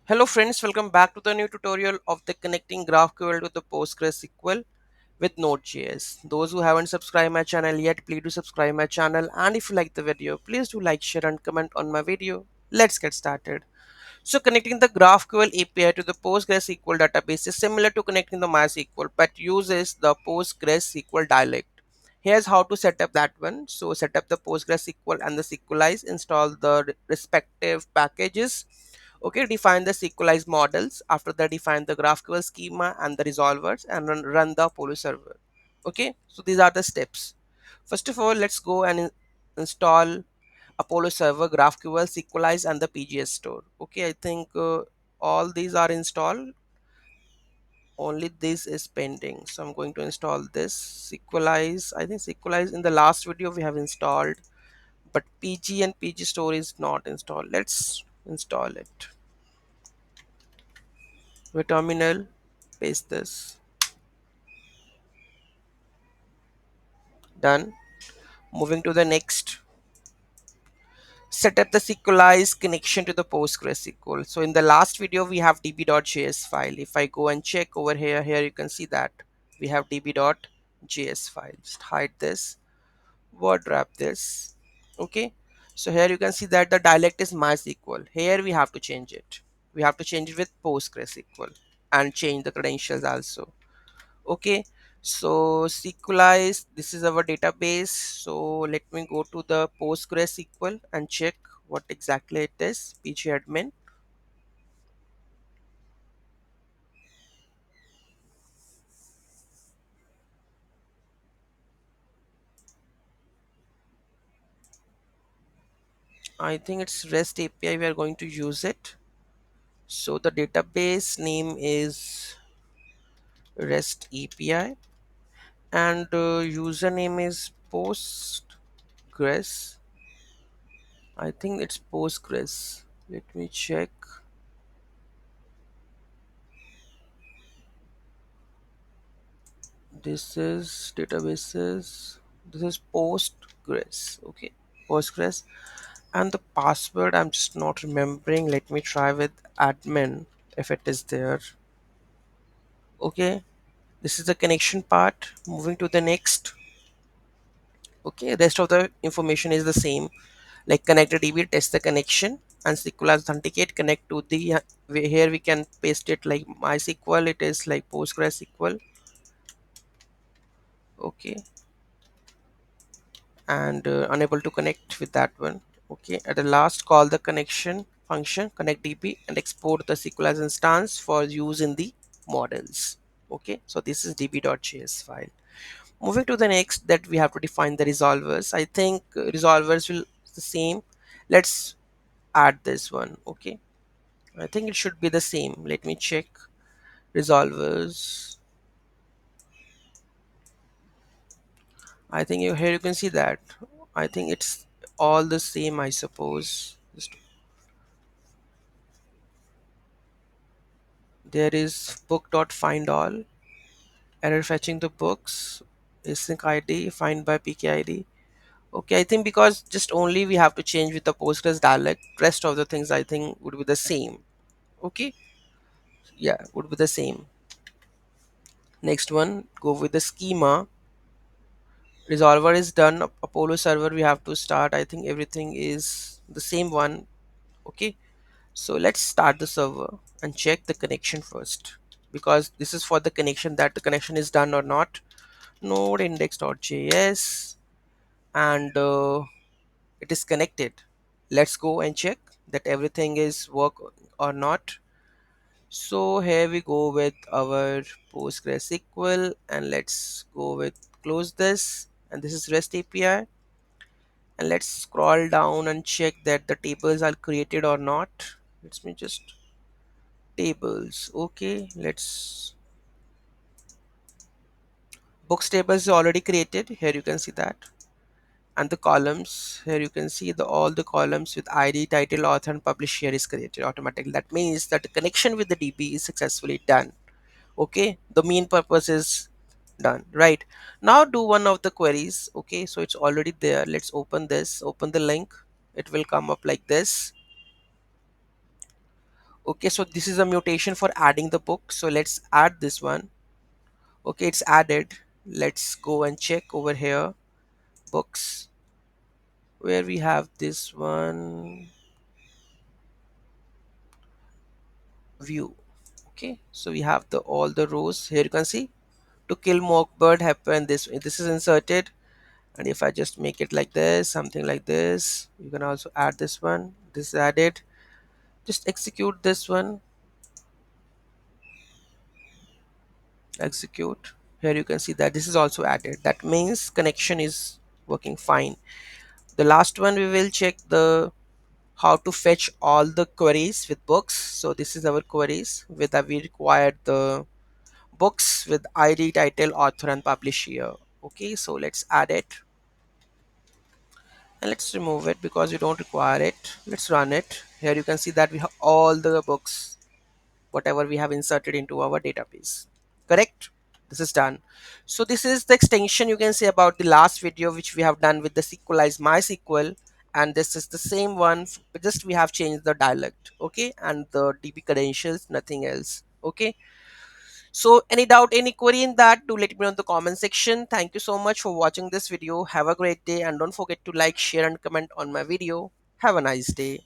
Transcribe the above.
Hello friends, welcome back to the new tutorial of the connecting GraphQL to the PostgreSQL with Node.js. Those who haven't subscribed my channel yet, please do subscribe my channel, and if you like the video, please do like, share and comment on my video. Let's get started. So connecting the GraphQL API to the PostgreSQL database is similar to connecting the MySQL but uses the PostgreSQL dialect. Here's how to set up that one. So set up the PostgreSQL and the Sequelize, install the respective packages. Okay, define the Sequelize models. After that, define the GraphQL schema and the resolvers and run the Apollo server. Okay, so these are the steps. First of all, let's go and install Apollo server, GraphQL, Sequelize, and the PGS store. Okay, I think all these are installed. Only this is pending. So I'm going to install this Sequelize. I think Sequelize in the last video we have installed, but PG and PG store is not installed. Let's install it. With terminal, paste this. Done. Moving to the next. Set up the Sequelize connection to the PostgreSQL. So in the last video we have db.js file. If I go and check over here you can see that we have db.js file. Just hide this, word wrap this. Okay, so here you can see that the dialect is MySQL. Here we have to change it. We have to change it with PostgreSQL and change the credentials also. Okay, so Sequelize, this is our database. So let me go to the PostgreSQL and check what exactly it is. pgadmin. I think it's REST API we are going to use it. So the database name is REST API and username is Postgres. I think it's Postgres. Let me check. This is databases. This is Postgres. Okay, Postgres. And the password I'm just not remembering. Let me try with admin if it is there. Okay, this is the connection part. Moving to the next. Okay, rest of the information is the same. Like connected DB, test the connection, and SQL authenticate, connect to the here we can paste it like MySQL. It is like PostgreSQL. Okay, and unable to connect with that one. Okay, at the last, call the connection function connect db and export the SQL as instance for use in the models. Okay, so this is db.js file. Moving to the next, that we have to define the resolvers. I think resolvers will the same. Let's add this one. Okay, I think it should be the same. Let me check resolvers. I think here you can see that I think it's all the same, I suppose. Just there is book.findAll, error fetching the books, async id, find by pkid. Okay, I think because just only we have to change with the Postgres dialect, rest of the things I think would be the same. Okay, yeah, would be the same. Next one, go with the schema. Resolver is done. Apollo server we have to start. I think everything is the same one. Okay, so let's start the server and check the connection first, because this is for the connection, that the connection is done or not. Node index.js, and it is connected. Let's go and check that everything is work or not. So here we go with our PostgreSQL, and let's go with close this, and this is REST API. And let's scroll down and check that the tables are created or not. Let me just tables. Okay, let's books table is already created. Here you can see that, and the columns, here you can see the all the columns with id, title, author and publisher is created automatically. That means that the connection with the db is successfully done. Okay, the main purpose is done. Right, now do one of the queries. Okay, so it's already there. Let's open this, open the link. It will come up like this. Okay, so this is a mutation for adding the book, so let's add this one. Okay, it's added. Let's go and check over here, books, where we have this one, view. Okay, so we have the all the rows here. You can see to kill mockingbird happen this is inserted. And if I just make it like this, something like this, you can also add this one. This is added. Just execute this one. Execute. Here you can see that this is also added. That means connection is working fine. The last one, we will check the how to fetch all the queries with books. So this is our queries with that we required the books with id, title, author and publisher. Okay, so let's add it and let's remove it because we don't require it. Let's run it. Here you can see that we have all the books whatever we have inserted into our database. Correct? This is done. So this is the extension, you can say, about the last video which we have done with the Sequelize MySQL, and this is the same one, just we have changed the dialect. Okay, and the DB credentials, nothing else. Okay, so any doubt, any query in that, do let me know in the comment section. Thank you so much for watching this video. Have a great day and don't forget to like, share and comment on my video. Have a nice day.